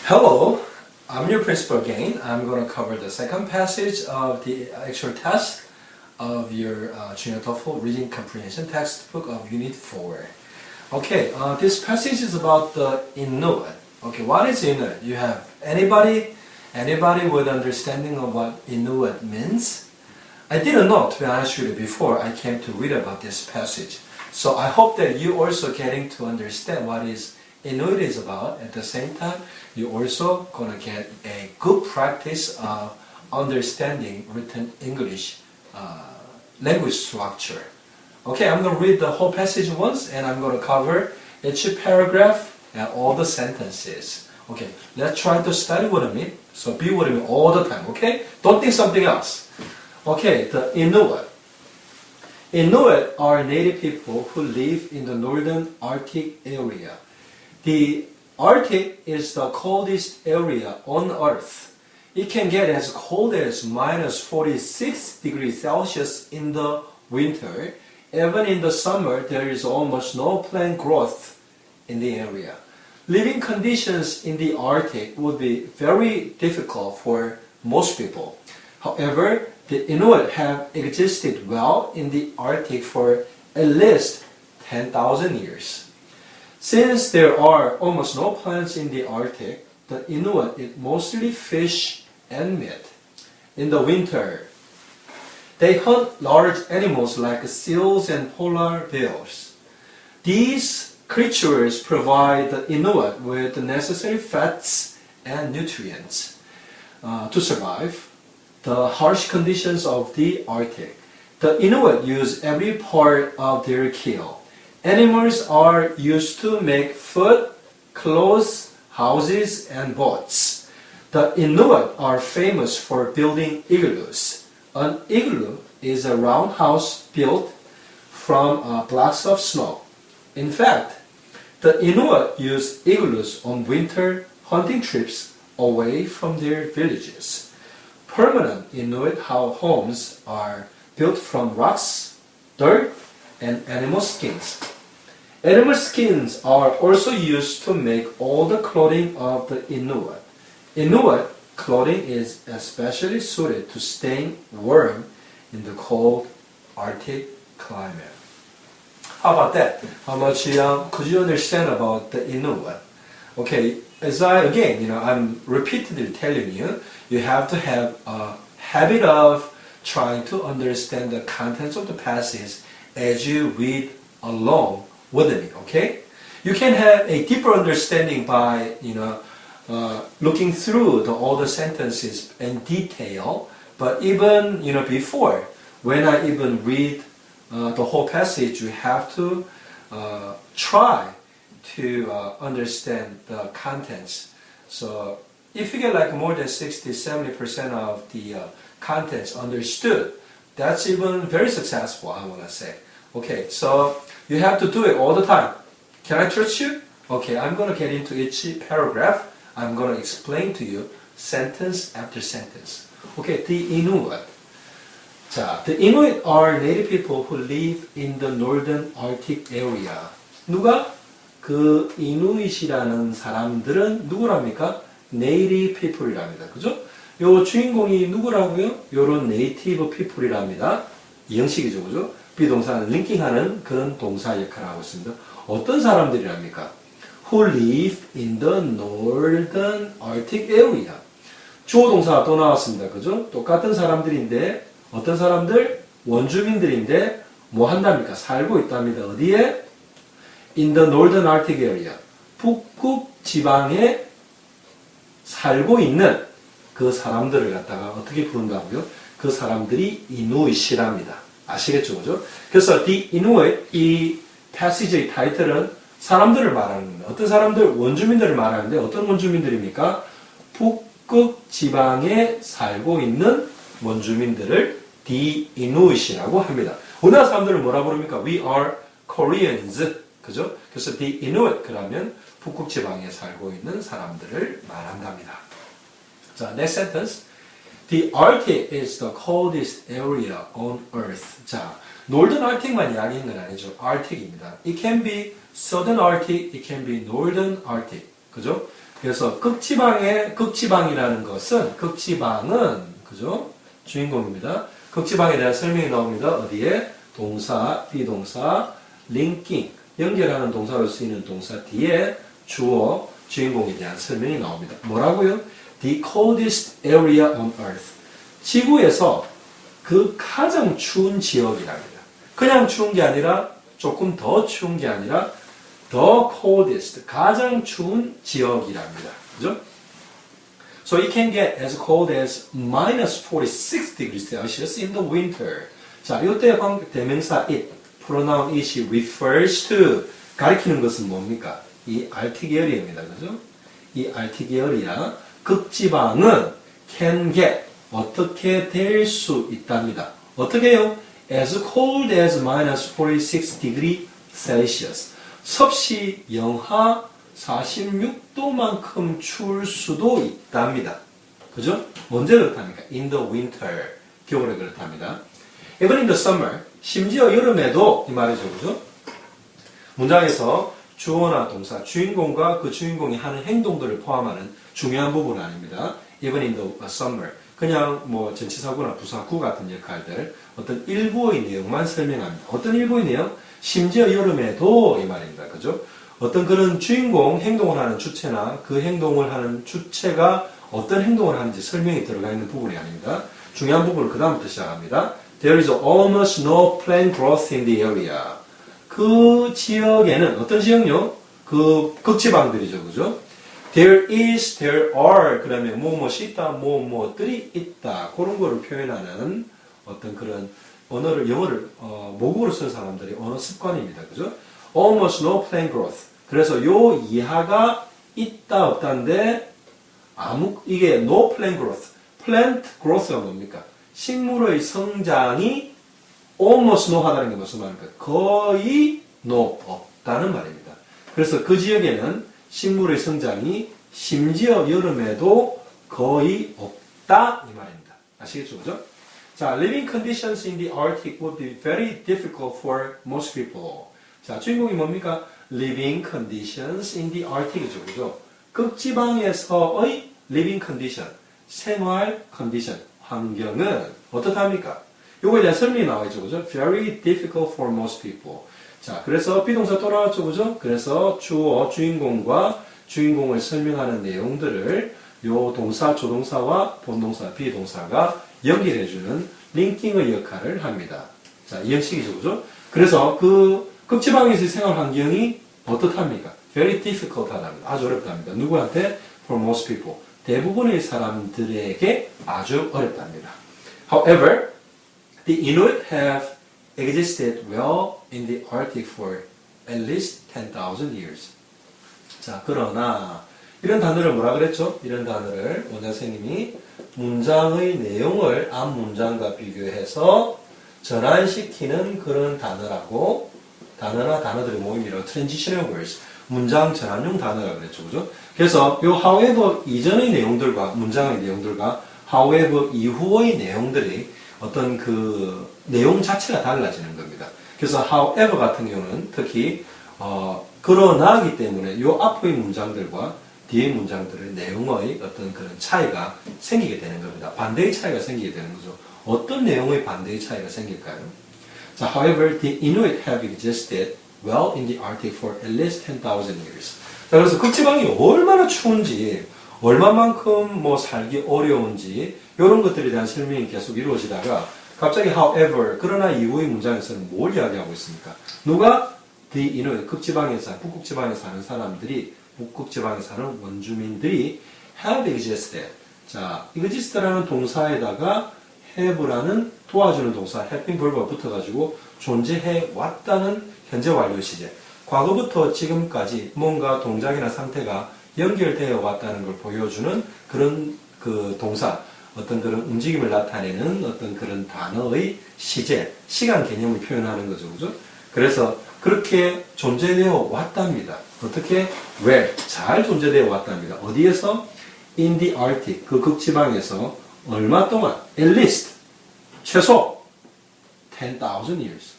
Hello, I'm your principal again. I'm going to cover the second passage of the actual test of your Junior TOEFL Reading Comprehension textbook of Unit 4. Okay, this passage is about the Inuit. Okay, what is Inuit? You have anybody with understanding of what Inuit means? I didn't know, to be honest with you, before I came to read about this passage. So I hope that you also getting to understand what is Inuit is about. At the same time, you're also going to get a good practice of understanding written English language structure. Okay, I'm going to read the whole passage once and I'm going to cover each paragraph and all the sentences. Okay, let's try to study with me. So be with me all the time, okay? Don't think something else. Okay, the Inuit. Inuit are native people who live in the northern Arctic area. The Arctic is the coldest area on Earth. It can get as cold as minus 46 degrees Celsius in the winter. Even in the summer, there is almost no plant growth in the area. Living conditions in the Arctic would be very difficult for most people. However, the Inuit have existed well in the Arctic for at least 10,000 years. Since there are almost no plants in the Arctic, the Inuit eat mostly fish and meat. In the winter, they hunt large animals like seals and polar bears. These creatures provide the Inuit with the necessary fats and nutrients to survive the harsh conditions of the Arctic. The Inuit use every part of their kill. Animals are used to make food, clothes, houses, and boats. The Inuit are famous for building igloos. An igloo is a round house built from blocks of snow. In fact, the Inuit use igloos on winter hunting trips away from their villages. Permanent Inuit homes are built from rocks, dirt, and animal skins. Animal skins are also used to make all the clothing of the Inuit. Inuit clothing is especially suited to staying warm in the cold Arctic climate. How about that? How much could you understand about the Inuit? Okay, I'm repeatedly telling you, you have to have a habit of trying to understand the contents of the passage as you read along with me, okay? You can have a deeper understanding by, looking through all the sentences in detail, but even, before, when I even read the whole passage, you have to try to understand the contents. So if you get like more than 60-70% of the contents understood, that's even very successful, I want to say. Okay, so you have to do it all the time. Can I trust you? Okay, I'm going to get into each paragraph. I'm going to explain to you sentence after sentence. Okay, the Inuit. 자, the Inuit are native people who live in the northern Arctic area. 누가? 그 이누잇이라는 사람들은 누구랍니까? Native people이랍니다. 그죠? 요 주인공이 누구라고요? 요런 native people이랍니다. 이 형식이죠. 그죠? 비동사는 링킹하는 그런 동사 역할을 하고 있습니다. 어떤 사람들이랍니까? Who live in the northern Arctic area. 주어 동사가 또 나왔습니다. 그죠? 똑같은 사람들인데 어떤 사람들? 원주민들인데 뭐 한답니까? 살고 있답니다. 어디에? In the northern Arctic area. 북극 지방에 살고 있는 그 사람들을 갖다가 어떻게 부른다고요? 그 사람들이 이누잇이랍니다. 아시겠죠? 그죠? 그래서 The Inuit, 이 패시지의 타이틀은 사람들을 말하는 겁니다. 어떤 사람들? 원주민들을 말하는데 어떤 원주민들입니까? 북극 지방에 살고 있는 원주민들을 The Inuit이라고 합니다. 우리나라 사람들은 뭐라 부릅니까? We are Koreans. 그죠? 그래서 The Inuit, 그러면 북극 지방에 살고 있는 사람들을 말한답니다. 자, next sentence. The Arctic is the coldest area on Earth. 자, Northern Arctic만 이야기한 건 아니죠. Arctic입니다. It can be Southern Arctic, it can be Northern Arctic. 그죠? 그래서 극지방이라는 것은, 그죠? 주인공입니다. 극지방에 대한 설명이 나옵니다. 어디에? 동사, 비동사, 링킹, 연결하는 동사로 쓰이는 동사 뒤에 주어, 주인공에 대한 설명이 나옵니다. 뭐라고요? The coldest area on earth. 지구에서 그 가장 추운 지역이랍니다. 그냥 추운 게 아니라 조금 더 추운 게 아니라 the coldest, 가장 추운 지역이랍니다. 그죠? So it can get as cold as minus 46 degrees Celsius in the winter. 자, 이때 대명사 it, pronoun it이 refers to, 가리키는 것은 뭡니까? 이 RT계열입니다. 그죠? 이 RT계열이야. 극지방은 can get, 어떻게 될 수 있답니다. 어떻게요? As cold as minus 46 degree Celsius. 섭씨 영하 46도만큼 추울 수도 있답니다. 그죠? 언제 그렇답니까? In the winter. 겨울에 그렇답니다. Even in the summer. 심지어 여름에도 이 말이죠. 그죠? 문장에서 주어나 동사, 주인공과 그 주인공이 하는 행동들을 포함하는 중요한 부분은 아닙니다. Even in the summer. 그냥 뭐 전치사구나 부사구 같은 역할들, 어떤 일부의 내용만 설명합니다. 어떤 일부의 내용? 심지어 여름에도 이 말입니다. 그죠? 어떤 그런 주인공 행동을 하는 주체나 그 행동을 하는 주체가 어떤 행동을 하는지 설명이 들어가 있는 부분이 아닙니다. 중요한 부분을 그 다음부터 시작합니다. There is almost no plant growth in the area. 그 지역에는 어떤 지역요? 그 극지방들이죠. 그죠? There is, there are, 그러면 무엇이 있다, 무엇들이 있다. 그런 거를 표현하는 어떤 그런 언어를, 영어를, 모국어로 쓰는 사람들이 언어 습관입니다. 그죠? Almost no plant growth. 그래서 요 이하가 있다, 없다인데, 이게 no plant growth. plant growth가 뭡니까? 식물의 성장이 almost no 하다는 게 무슨 말입니까? 거의 no, 없다는 말입니다. 그래서 그 지역에는 식물의 성장이 심지어 여름에도 거의 없다 이 말입니다. 아시겠죠? 그죠? 자, living conditions in the Arctic would be very difficult for most people. 자, 주인공이 뭡니까? living conditions in the Arctic이죠. 그죠? 극지방에서의 living condition, 생활 condition, 환경은 어떻답니까? 요거에 대한 설명이 나와 있죠. 그죠? very difficult for most people. 자, 그래서 비동사 또 나왔죠. 그죠? 그래서 주어, 주인공과 주인공을 설명하는 내용들을 요 동사, 조동사와 본동사, 비동사가 연결해주는 링킹의 역할을 합니다. 자, 이 형식이죠. 그죠? 그래서 그 극지방에서의 생활 환경이 어떻답니까? very difficult 하답니다. 아주 어렵답니다. 누구한테? for most people. 대부분의 사람들에게 아주 어렵답니다. However, the Inuit have existed well in the Arctic for at least 10,000 years. 자, 그러나 이런 단어를 뭐라 그랬죠? 이런 단어를 원장 선생님이 문장의 내용을 앞 문장과 비교해서 전환시키는 그런 단어라고, 단어나 단어들의 모임이라고 transitional words, 문장 전환용 단어라 그랬죠. 그죠? 그래서 요 however 이전의 내용들과 문장의 내용들과 however 이후의 내용들이 어떤 그 내용 자체가 달라지는 겁니다. 그래서 however 같은 경우는 특히 그러나기 때문에 요 앞의 문장들과 뒤의 문장들의 내용의 어떤 그런 차이가 생기게 되는 겁니다. 반대의 차이가 생기게 되는 거죠. 어떤 내용의 반대의 차이가 생길까요? 자, however, the Inuit have existed well in the Arctic for at least 10,000 years. 자, 그래서 극지방이 얼마나 추운지, 얼마만큼 뭐 살기 어려운지 이런 것들에 대한 설명이 계속 이루어지다가 갑자기 however, 그러나 이후의 문장에서는 뭘 이야기하고 있습니까? 누가? the Inuit, 극지방에서, 북극지방에 사는 사람들이, 북극지방에 사는 원주민들이 have existed. 자, exist라는 동사에다가 have라는 도와주는 동사, helping verb가 붙어가지고 존재해 왔다는 현재 완료 시제. 과거부터 지금까지 뭔가 동작이나 상태가 연결되어 왔다는 걸 보여주는 그런 그 동사, 어떤 그런 움직임을 나타내는 어떤 그런 단어의 시제, 시간 개념을 표현하는 거죠. 그죠? 그래서 그렇게 존재되어 왔답니다. 어떻게? where? 잘 존재되어 왔답니다. 어디에서? in the Arctic, 그 극지방에서 얼마 동안? at least, 최소 10,000 years.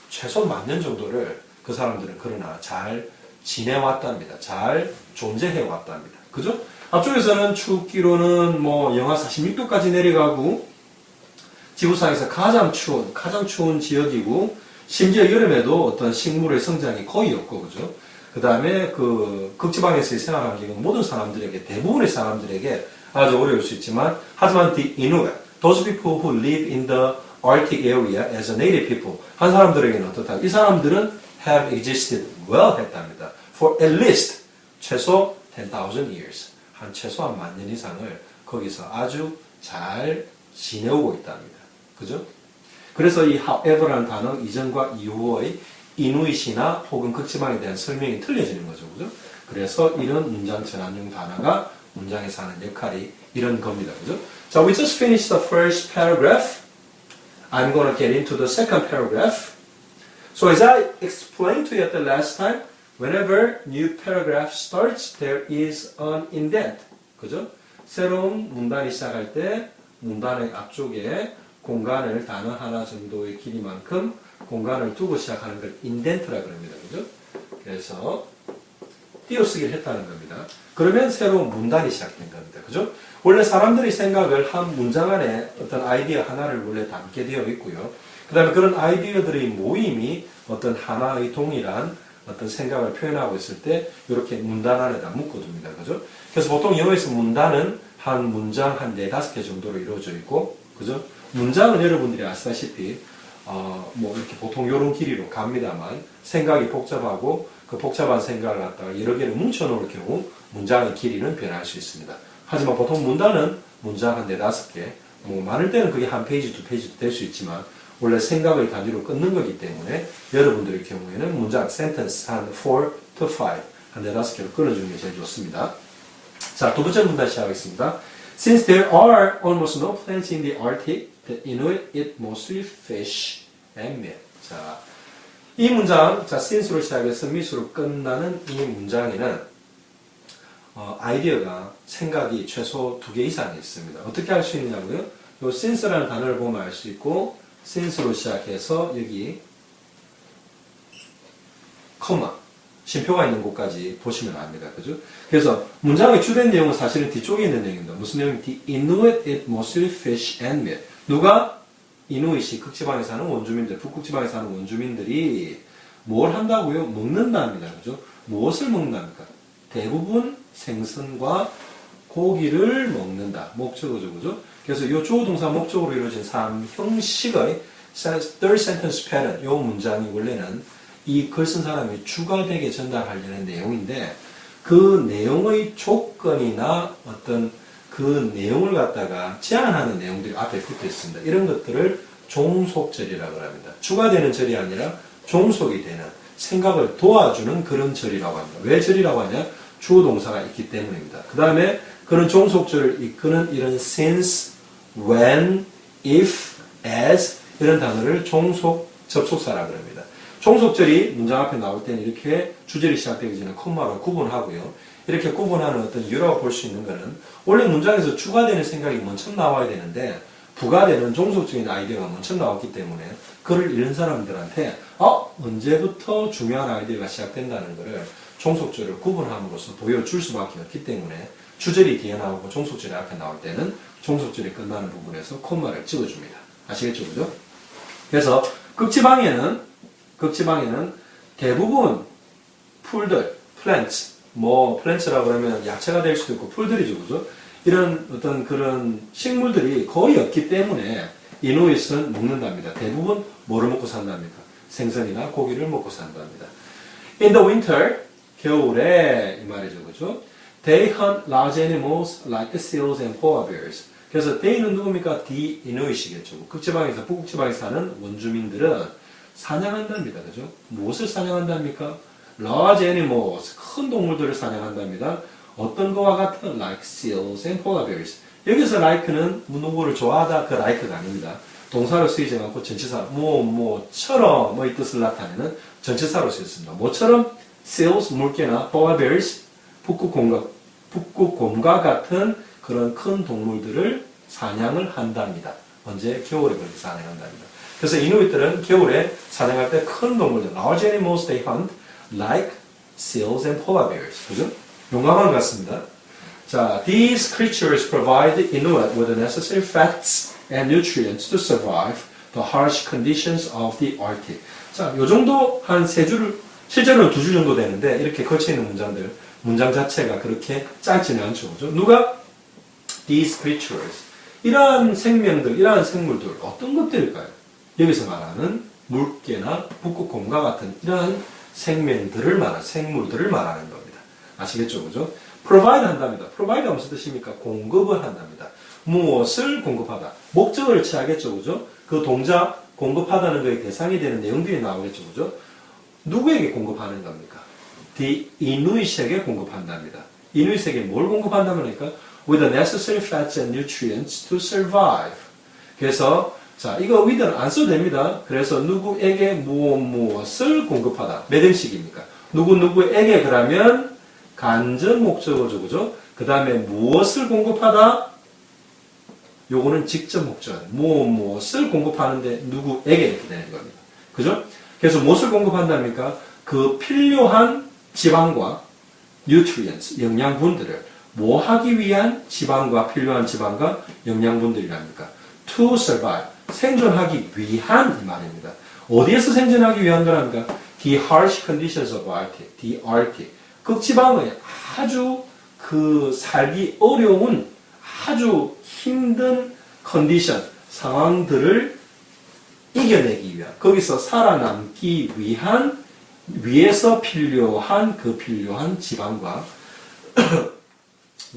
최소 10,000년 정도를 그 사람들은 그러나 잘 지내왔답니다. 잘 존재해왔답니다. 그죠? 앞쪽에서는 춥기로는 뭐 영하 46도까지 내려가고 지구상에서 가장 추운 지역이고 심지어 여름에도 어떤 식물의 성장이 거의 없고 그죠? 그 다음에 그 극지방에서의 생활 환경은 모든 사람들에게 대부분의 사람들에게 아주 어려울 수 있지만 하지만 the Inuit, those people who live in the Arctic area as a native people 한 사람들에게는 어떻다? 이 사람들은 have existed well 했답니다. For at least 최소 10,000 years 한 최소한 10,000년 이상을 거기서 아주 잘 지내오고 있답니다. 그죠? 그래서 이 however라는 단어 이전과 이후의 이누이시나 혹은 극지방에 대한 설명이 틀려지는 거죠. 그죠? 그래서 이런 문장 전환용 단어가 문장에서 하는 역할이 이런 겁니다. 그죠? 자, we just finished the first paragraph. I'm going to get into the second paragraph. So as I explained to you at the last time, whenever new paragraph starts, there is an indent. 그죠? 새로운 문단이 시작할 때 문단의 앞쪽에 공간을 단어 하나 정도의 길이만큼 공간을 두고 시작하는 걸 인덴트라 그럽니다. 그죠? 그래서 띄어쓰기를 했다는 겁니다. 그러면 새로운 문단이 시작된 겁니다. 그죠? 원래 사람들의 생각을 한 문장 안에 어떤 아이디어 하나를 원래 담게 되어 있고요. 그 다음에 그런 아이디어들의 모임이 어떤 하나의 동일한 어떤 생각을 표현하고 있을 때 이렇게 문단 안에다 묶어둡니다. 그죠? 그래서 보통 영어에서 문단은 한 문장 한 4-5개 정도로 이루어져 있고 그죠? 문장은 여러분들이 아시다시피 뭐 이렇게 보통 이런 길이로 갑니다만 생각이 복잡하고 그 복잡한 생각을 갖다가 여러 개를 뭉쳐놓을 경우 문장의 길이는 변할 수 있습니다. 하지만 보통 문단은 문장 한 4-5개 뭐 많을 때는 그게 한 페이지, 2페이지도 될 수 있지만 원래 생각의 단위로 끊는 거기 때문에 여러분들의 경우에는 문장, sentence 한 4 to 5 한 4-5개로 끊어주는 게 제일 좋습니다. 자, 두 번째 문단 시작하겠습니다. Since there are almost no plants in the Arctic, the Inuit eat mostly fish and meat. 자, 이 문장, 자, since로 시작해서 meat으로 끝나는 이 문장에는 아이디어가 생각이 최소 2개 이상이 있습니다. 어떻게 할 수 있냐고요? 요 since라는 단어를 보면 알 수 있고 since로 시작해서 여기 컴마 쉼표가 있는 곳까지 보시면 압니다. 그죠? 그래서 문장의 주된 내용은 사실은 뒤쪽에 있는 내용입니다. 무슨 내용입니까? The Inuit eat mostly fish and meat. 누가? 이누이시, 극지방에 사는 원주민들, 북극지방에 사는 원주민들이 뭘 한다고요? 먹는답니다. 그죠? 무엇을 먹는답니까? 대부분 생선과 고기를 먹는다. 목적어죠. 그죠? 그래서 이 주어 동사 목적으로 이루어진 3형식의 third sentence pattern, 이 문장이 원래는 이 글 쓴 사람이 주가되게 전달하려는 내용인데 그 내용의 조건이나 어떤 그 내용을 갖다가 제한하는 내용들이 앞에 붙어 있습니다. 이런 것들을 종속절이라고 합니다. 주가되는 절이 아니라 종속이 되는 생각을 도와주는 그런 절이라고 합니다. 왜 절이라고 하냐? 주어 동사가 있기 때문입니다. 그 다음에 그런 종속절을 이끄는 이런 since, when, if, as 이런 단어를 종속 접속사라고 합니다. 종속절이 문장 앞에 나올 때는 이렇게 주절이 시작되기 전에 콤마로 구분하고요. 이렇게 구분하는 어떤 이유라고 볼 수 있는 것은 원래 문장에서 주가되는 생각이 먼저 나와야 되는데 부가되는 종속적인 아이디어가 먼저 나왔기 때문에 글을 읽는 사람들한테 언제부터 중요한 아이디어가 시작된다는 것을 종속절을 구분함으로써 보여줄 수밖에 없기 때문에 주절이 뒤에 나오고 종속절이 앞에 나올 때는 종속절이 끝나는 부분에서 콤마를 찍어줍니다. 아시겠죠? 그죠? 그래서 극지방에는 대부분 풀들, plants, plants라고 하면 야채가 될 수도 있고 풀들이죠, 그죠? 이런 어떤 그런 식물들이 거의 없기 때문에 이누이트는 먹는답니다. 대부분 뭐를 먹고 산답니까? 생선이나 고기를 먹고 산답니다. In the winter, 겨울에 이 말이죠, 그죠? They hunt large animals like seals and polar bears. 그래서 they는 누굽니까? The Inuit이겠죠. 극지방에서 북극지방에 사는 원주민들은 사냥한답니다. 그죠? 무엇을 사냥한답니까? Large animals, 큰 동물들을 사냥한답니다. 어떤 거와 같은 like seals and polar bears. 여기서 like는 누구를 좋아하다 그 like가 아닙니다. 동사로 쓰이지 않고 전치사 뭐처럼 이 뜻을 나타내는 전치사로 쓰였습니다. 뭐처럼 seals 물개나 polar bears 북극곰과 같은 그런 큰 동물들을 사냥을 한답니다. 언제? 겨울에 그렇게 사냥한답니다. 그래서 이누이트들은 겨울에 사냥할 때 큰 동물들, large animals they hunt, like seals and polar bears. 그죠? 용감한 것 같습니다. 자, these creatures provide Inuit with the necessary fats and nutrients to survive the harsh conditions of the Arctic. 자, 요 정도 한 세 줄을, 실제로는 두 줄 정도 되는데, 이렇게 걸쳐있는 문장들, 문장 자체가 그렇게 짧지는 않죠. 그죠? 누가? These creatures. 이러한 생명들, 이러한 생물들, 어떤 것들일까요? 여기서 말하는 물개나 북극곰과 같은 이러한 생명들을 생물들을 말하는 겁니다. 아시겠죠? 그죠? provide 한답니다. provide 무슨 뜻입니까? 공급을 한답니다. 무엇을 공급하다. 목적을 취하겠죠. 그죠? 그 동작, 공급하다는 것의 대상이 되는 내용들이 나오겠죠. 그죠? 누구에게 공급하는 겁니까? The 이누이트에게 공급한답니다. 이누이트에게 뭘 공급한다면 하니까 with the necessary fats and nutrients to survive. 그래서 자, 이거 with는 안 써도 됩니다. 그래서 누구에게 무엇을 공급하다. 몇 형식입니까? 누구에게 그러면 간접 목적어죠. 그죠? 그 다음에 무엇을 공급하다? 요거는 직접 목적. 무엇을 공급하는데 누구에게 이렇게 되는 겁니다. 그죠? 그래서 무엇을 공급한답니까? 그 필요한 지방과 nutrients, 영양분들을 뭐 하기 위한 지방과 필요한 지방과 영양분들이랍니까? To survive. 생존하기 위한 이 말입니다. 어디에서 생존하기 위한 거랍니까? The harsh conditions of Arctic. The Arctic. 극지방의 아주 그 살기 어려운 아주 힘든 컨디션, 상황들을 이겨내기 위한, 거기서 살아남기 위한, 위에서 필요한 그 필요한 지방과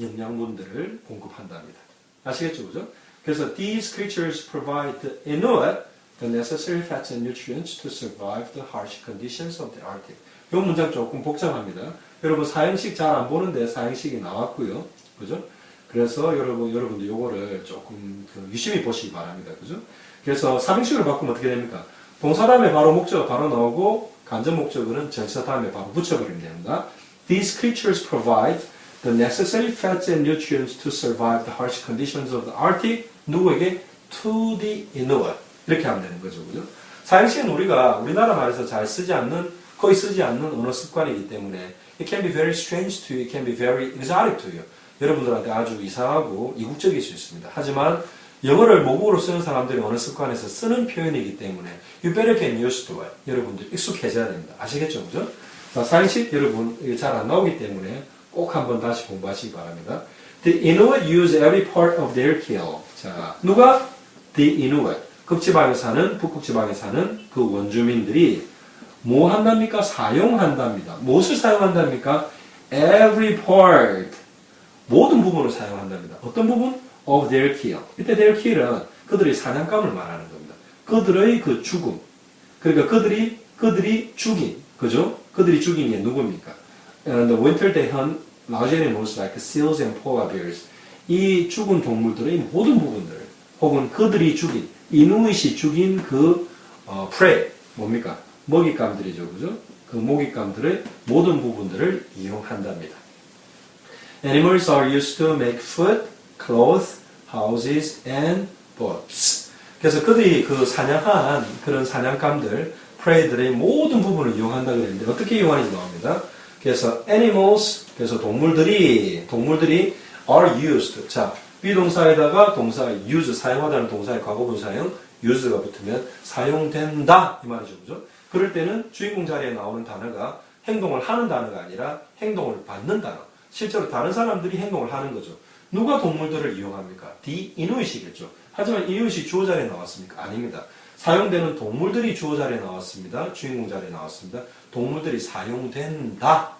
영양분들을 공급한답니다. 아시겠죠? 그죠? 그래서 these creatures provide the Inuit the necessary fats and nutrients to survive the harsh conditions of the Arctic. 이 문장 조금 복잡합니다. 여러분 사형식 잘 안 보는데 사형식이 나왔고요. 그죠? 그래서 여러분도 요거를 조금 유심히 보시기 바랍니다. 그죠? 그래서 사형식으로 바꾸면 어떻게 됩니까? 동사 다음에 바로 목적어 바로 나오고 간접 목적어는 전치사 다음에 바로 붙여버리면 됩니다. These creatures provide the necessary fats and nutrients to survive the harsh conditions of the Arctic. 누구에게? To the Inuit. 이렇게 하면 되는 거죠. 그죠? 사형식은 우리가 우리나라 말에서 잘 쓰지 않는, 거의 쓰지 않는 언어 습관이기 때문에 it can be very strange to you, it can be very exotic to you. 여러분들한테 아주 이상하고 이국적일 수 있습니다. 하지만 영어를 모국어로 쓰는 사람들이 언어 습관에서 쓰는 표현이기 때문에 you better get used to it. 여러분들 익숙해져야 됩니다. 아시겠죠? 그죠? 자, 사형식 여러분 잘 안 나오기 때문에 꼭 한번 다시 공부하시기 바랍니다. The Inuit use every part of their kill. 자, 누가? The Inuit. 극지방에 사는, 북극지방에 사는 그 원주민들이 뭐 한답니까? 사용한답니다. 무엇을 사용한답니까? Every part. 모든 부분을 사용한답니다. 어떤 부분? Of their kill. 이때 their kill은 그들의 사냥감을 말하는 겁니다. 그들의 그 죽음. 그러니까 그들이 죽인, 그죠? 그들이 죽인 게 누굽니까? In the winter they hunt large animals like seals and polar bears. 이 죽은 동물들의 모든 부분들, 혹은 그들이 죽인, 이누잇이 죽인 그 prey, 뭡니까? 먹잇감들이죠, 그죠? 그 먹잇감들의 모든 부분들을 이용한답니다. Animals are used to make food, clothes, houses, and boats. 그래서 그들이 그 사냥한 그런 사냥감들, prey들의 모든 부분을 이용한다고 했는데 어떻게 이용하는지 나옵니다. 그래서 animals, 그래서 동물들이 are used. 자, 비동사에다가 동사 use, 사용하다는 동사의 과거분사형 use가 붙으면 사용된다 이 말이죠, 그죠? 그럴 때는 주인공 자리에 나오는 단어가 행동을 하는 단어가 아니라 행동을 받는 단어. 실제로 다른 사람들이 행동을 하는 거죠. 누가 동물들을 이용합니까? The Inuit이겠죠. 하지만 이누잇이 주어 자리에 나왔습니까? 아닙니다. 사용되는 동물들이 주어 자리에 나왔습니다. 주인공 자리에 나왔습니다. 동물들이 사용된다.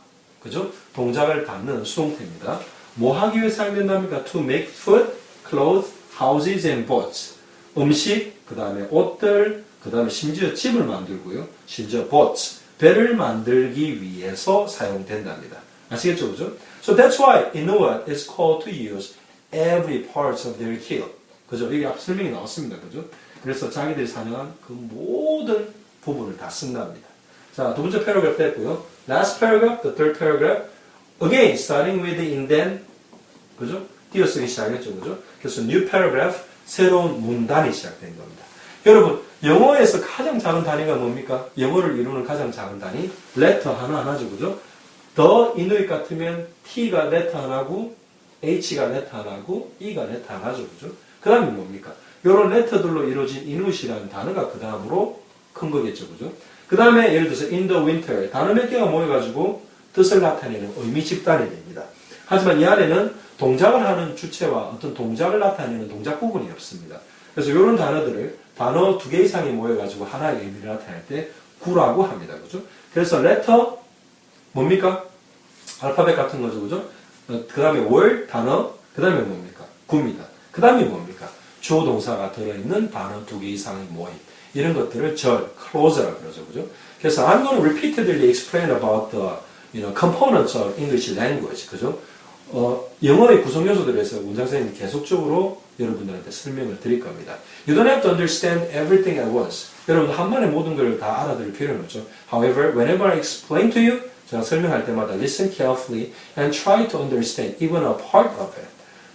그죠? 동작을 받는 수동태입니다. 뭐 하기 위해 사용된답니까? To make food, clothes, houses and boats. 음식, 그 다음에 옷들, 그 다음에 심지어 집을 만들고요. 심지어 boats, 배를 만들기 위해서 사용된답니다. 아시겠죠? 그죠? So that's why Inuit is called to use every part of their kill. 그죠? 여기 앞 설명이 나왔습니다. 그죠? 그래서 자기들이 사냥한 그 모든 부분을 다 쓴답니다. 자, 두 번째 패러그래프 됐고요. Last paragraph, the third paragraph. Again, starting with the indent. 그죠? 띄어쓰기 시작했죠. 그죠? 그래서 new paragraph, 새로운 문단이 시작된 겁니다. 여러분, 영어에서 가장 작은 단위가 뭡니까? 영어를 이루는 가장 작은 단위, letter 하나하나죠. 그죠? 더 이누잇 같으면 T가 레터 하나고 H가 레터 하나고 E가 레터 하나죠. 그죠? 그 다음에 뭡니까? 요런 레터들로 이루어진 이누잇이라는 단어가 그 다음으로 큰 거겠죠. 그죠? 그 다음에 예를 들어서 in the winter 단어 몇 개가 모여가지고 뜻을 나타내는 의미 집단이 됩니다. 하지만 이 안에는 동작을 하는 주체와 어떤 동작을 나타내는 동작 부분이 없습니다. 그래서 이런 단어들을 단어 2개 이상이 모여가지고 하나의 의미를 나타낼 때 구라고 합니다. 그죠? 그래서 letter 뭡니까? 알파벳 같은 거죠. 그죠? 그 다음에 word 단어 그 다음에 뭡니까? 구입니다. 그 다음에 뭡니까? 주어 동사가 들어있는 단어 2개 이상의 모임 이런 것들을 close라고 그러죠. 그죠? 그래서 I'm going to repeatedly explain about the components of English language. 그죠? 영어의 구성 요소들에 대해서 문장 선생님이 계속적으로 여러분들한테 설명을 드릴 겁니다. You don't have to understand everything at once. 여러분 한 번에 모든 걸 다 알아들을 필요는 없죠. However, whenever I explain to you, 제가 설명할 때마다 listen carefully and try to understand even a part of it.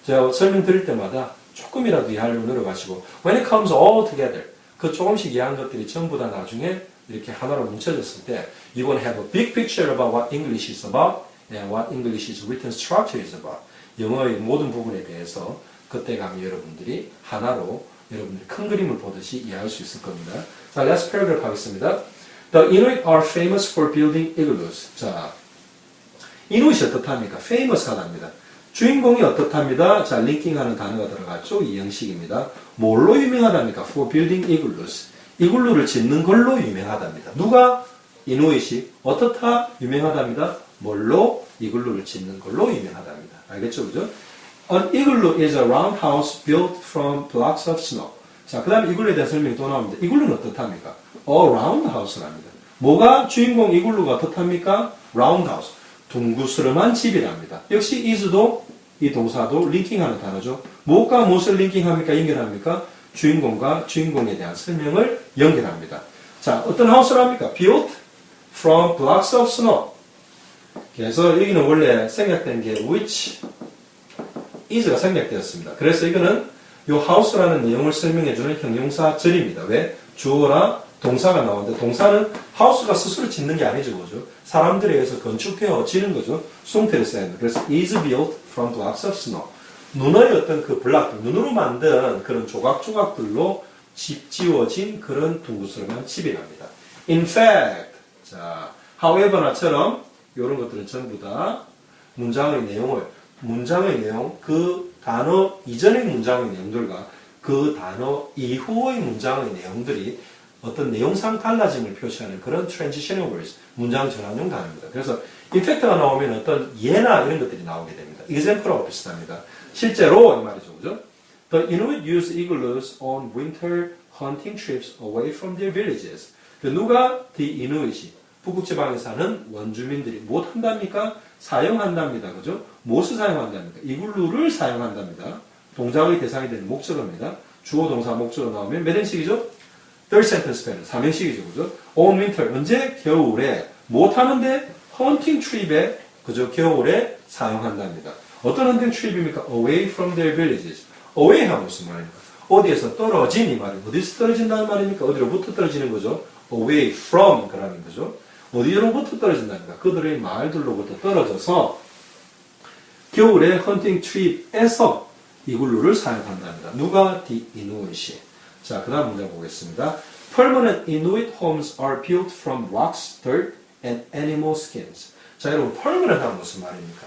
제가 설명 드릴 때마다 조금이라도 이해하려고 노력하시고 when it comes all together, 그 조금씩 이해한 것들이 전부 다 나중에 이렇게 하나로 뭉쳐졌을 때 you will have a big picture about what English is about and what English's written structure is about. 영어의 모든 부분에 대해서 그때 가면 여러분들이 하나로 여러분들이 큰 그림을 보듯이 이해할 수 있을 겁니다. 자, last paragraph 하겠습니다. The Inuit are famous for building igloos. 자, 이누잇이 어떻답니까? famous하답니다. 주인공이 어떻답니다? 자, 링킹하는 단어가 들어갔죠? 이 형식입니다. 뭘로 유명하답니까? For building igloos. 이글루를 짓는 걸로 유명하답니다. 누가? 이누잇이 어떻다? 유명하답니다. 뭘로? 이글루를 짓는 걸로 유명하답니다. 알겠죠? 그죠? An igloo is a round house built from blocks of snow. 자, 그 다음에 이글루에 대한 설명이 또 나옵니다. 이글루는 어떻답니까? A round house랍니다. 뭐가 주인공 이글루가 어떻답니까? round house. 둥그스름한 집이랍니다. 역시 is도 이 동사도 링킹하는 단어죠. 무엇과 무엇을 링킹합니까? 연결합니까? 주인공과 주인공에 대한 설명을 연결합니다. 자, 어떤 하우스랍니까? built from blocks of snow. 그래서 여기는 원래 생략된 게 which is가 생략되었습니다. 그래서 이거는 이 house라는 내용을 설명해주는 형용사절입니다. 왜? 주어라 동사가 나오는데 동사는 house가 스스로 짓는 게 아니죠. 그죠? 사람들에 의해서 건축되어 지는 거죠. 수동태를 써야 합니다. 그래서 is built from blocks of snow. 눈의 어떤 그 블락들, 눈으로 만든 그런 조각조각들로 지어진 그런 둥그스름한 집이랍니다. In fact, 자, however나처럼 이런 것들은 전부 다 문장의 내용, 그 단어 이전의 문장의 내용들과 그 단어 이후의 문장의 내용들이 어떤 내용상 달라짐을 표시하는 그런 transitional words, 문장 전환용 단어입니다. 그래서 effect가 나오면 어떤 예나 이런 것들이 나오게 됩니다. example하고 비슷합니다. 실제로 이 말이죠. 그죠? The Inuit use igloos on winter hunting trips away from their villages. 누가? The Inuit이 북극지방에 사는 원주민들이 뭐 한답니까? 사용한답니다. 그죠? 무엇을 사용한답니까? 이글루를 사용한답니다. 동작의 대상이 되는 목적어입니다. 주어, 동사, 목적어 나오면 몇 행식이죠? third sentence pattern, 3행식이죠. 그죠? on winter, 언제? 겨울에. 못 하는데? hunting trip에, 그죠? 겨울에 사용한답니다. 어떤 hunting trip입니까? away from their villages. away 하면 무슨 말입니까? 어디에서 떨어진 이 말이에요. 어디서 떨어진다는 말입니까? 어디로부터 떨어지는 거죠? away from 그라는 거죠. 어디로부터 떨어진답니까? 그들의 마을들로부터 떨어져서 겨울에 헌팅 트립에서 이글루를 사용한답니다. 누가? The Inuit이. 자, 그 다음 문장 보겠습니다. Permanent Inuit homes are built from rocks, dirt, and animal skins. 자, 여러분, permanent 하면 무슨 말입니까?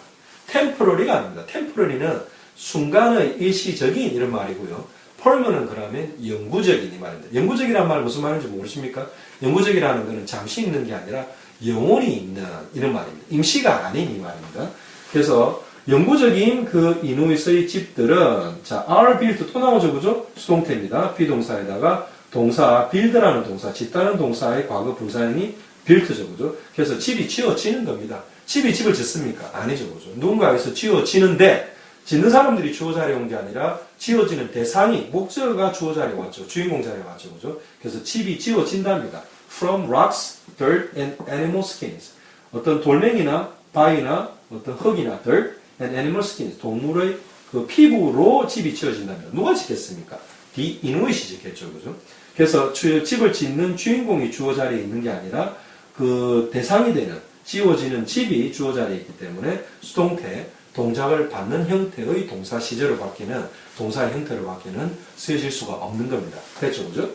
temporary가 아닙니다. temporary는 순간의 일시적인 이런 말이고요. permanent 그러면 영구적인 이 말입니다. 영구적이라는 말 무슨 말인지 모르십니까? 영구적이라는 것은 잠시 있는 게 아니라 영원히 있는 이런 말입니다. 임시가 아닌 이 말입니다. 그래서 영구적인 그 이누잇의 집들은 자, are built 또 나오죠. 그죠? 수동태입니다. 비동사에다가 동사 build라는 동사, 짓다는 동사의 과거 분사형이 built죠. 그죠? 그래서 집이 지어지는 겁니다. 집이 집을 짓습니까? 아니죠. 그죠? 누군가에서 지어지는데 짓는 사람들이 주어 자리에 온 게 아니라 지어지는 대상이 목적어가 주어 자리에 왔죠. 주인공 자리에 왔죠. 그죠? 그래서 집이 지어진답니다. From rocks, dirt, and animal skins. 어떤 돌멩이나 바위나 어떤 흙이나 dirt and animal skins. 동물의 그 피부로 집이 지어진다면 누가 짓겠습니까? The Inuit이 짓겠죠. 그죠? 그래서 집을 짓는 주인공이 주어 자리에 있는 게 아니라 그 대상이 되는 지워지는 집이 주어 자리에 있기 때문에 수동태, 동작을 받는 형태의 동사 시제로 바뀌는, 동사의 형태로 바뀌는 쓰여질 수가 없는 겁니다. 됐죠, 그죠?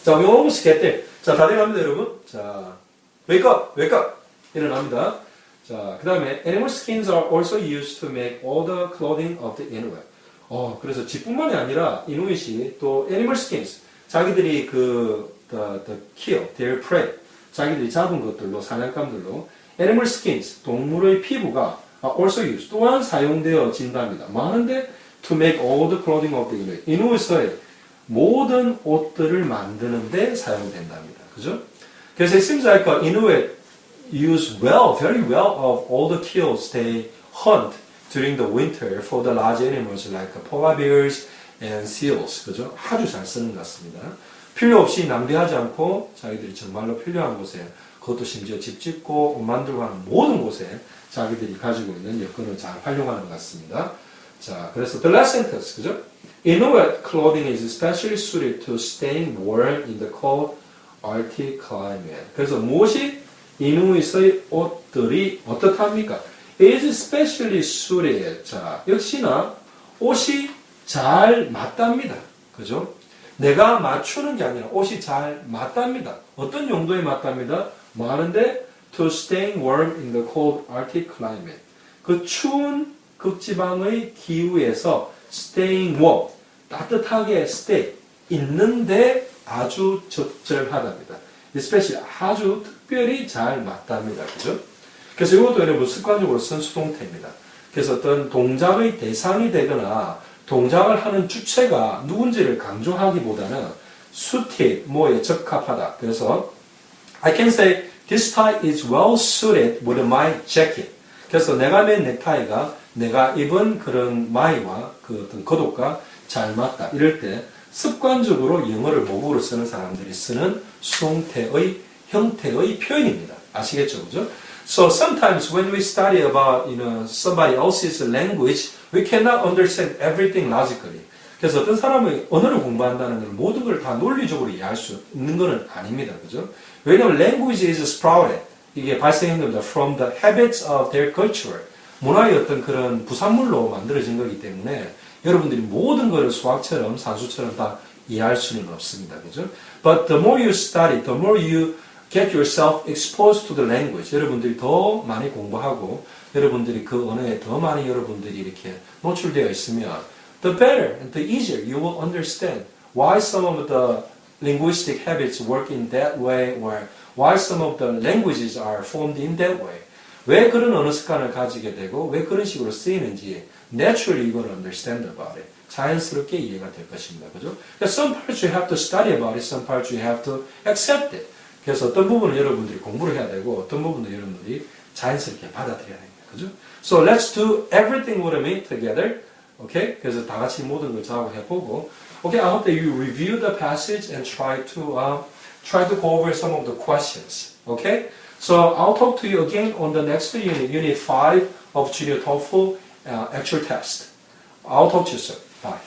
자, we almost get there. 자, 다 돼갑니다, 여러분. 자, wake up, wake up. 일어납니다. 자, 그 다음에 animal skins are also used to make all the clothing of the Inuit. 그래서 집뿐만이 아니라 이누잇이 또 animal skins, 자기들이 the kill, their prey, 자기들이 잡은 것들로, 사냥감들로 animal skins, 동물의 피부가 also used, 또한 사용되어진답니다. 많은데 to make all the clothing of the Inuit. 이누잇의 모든 옷들을 만드는데 사용된답니다. 그죠? 그래서 it seems like Inuit use well, very well of all the kills they hunt during the winter for the large animals like polar bears and seals. 그죠? 아주 잘 쓰는 것 같습니다. 필요 없이 낭비하지 않고 자기들이 정말로 필요한 곳에, 그것도 심지어 집 짓고 옷 만들고 하는 모든 곳에 자기들이 가지고 있는 여건을 잘 활용하는 것 같습니다. 자, 그래서 the last sentence, 그죠? Inuit clothing is especially suited to staying warm in the cold Arctic climate. 그래서 무엇이 이누잇의 옷들이 어떻답니까? is especially suited. 자, 역시나 옷이 잘 맞답니다. 그죠? 내가 맞추는 게 아니라 옷이 잘 맞답니다. 어떤 용도에 맞답니다? 많은데 to staying warm in the cold Arctic climate. 그 추운 극지방의 기후에서 staying warm, 따뜻하게 stay, 있는데 아주 적절하답니다. especially, 아주 특별히 잘 맞답니다. 그죠? 그래서 이것도 여러분 습관적으로 쓴 수동태입니다. 그래서 어떤 동작의 대상이 되거나 동작을 하는 주체가 누군지를 강조하기보다는 suited, 뭐에 적합하다. 그래서 I can say this tie is well suited with my jacket. 그래서 내가 맨 넥타이가 내가 입은 그런 마이와 그 어떤 겉옷과 잘 맞다. 이럴 때 습관적으로 영어를 모국어로 쓰는 사람들이 쓰는 수동태의 형태의 표현입니다. 아시겠죠? 그죠? So sometimes when we study about somebody else's language, we cannot understand everything logically. 그래서 어떤 사람이 언어를 공부한다는 건 모든 걸 다 논리적으로 이해할 수 있는 것은 아닙니다. 그죠? 왜냐하면 language is sprouted. 이게 발생한 겁니다. From the habits of their culture. 문화의 어떤 그런 부산물로 만들어진 거기 때문에 여러분들이 모든 것을 수학처럼 산수처럼 다 이해할 수는 없습니다. 그죠? But the more you study, the more you get yourself exposed to the language. 여러분들이 더 많이 공부하고 여러분들이 그 언어에 더 많이 여러분들이 이렇게 노출되어 있으면 the better and the easier you will understand why some of the linguistic habits work in that way or why some of the languages are formed in that way. 왜 그런 언어 습관을 가지게 되고 왜 그런 식으로 쓰이는지 naturally you will understand about it. 자연스럽게 이해가 될 것입니다. 그죠? Some parts you have to study about it, some parts you have to accept it. 그래서 어떤 부분은 여러분들이 공부를 해야 되고 어떤 부분은 여러분들이 자연스럽게 받아들여야 됩니다. 그죠? So let's do everything with me together. Okay? 그래서 다 같이 모든 걸 저하고 해보고 Okay, I hope that you review the passage and try to go over some of the questions. Okay? So I'll talk to you again on the next unit, Unit 5 of Junior TOEFL actual test. I'll talk to you soon. Bye.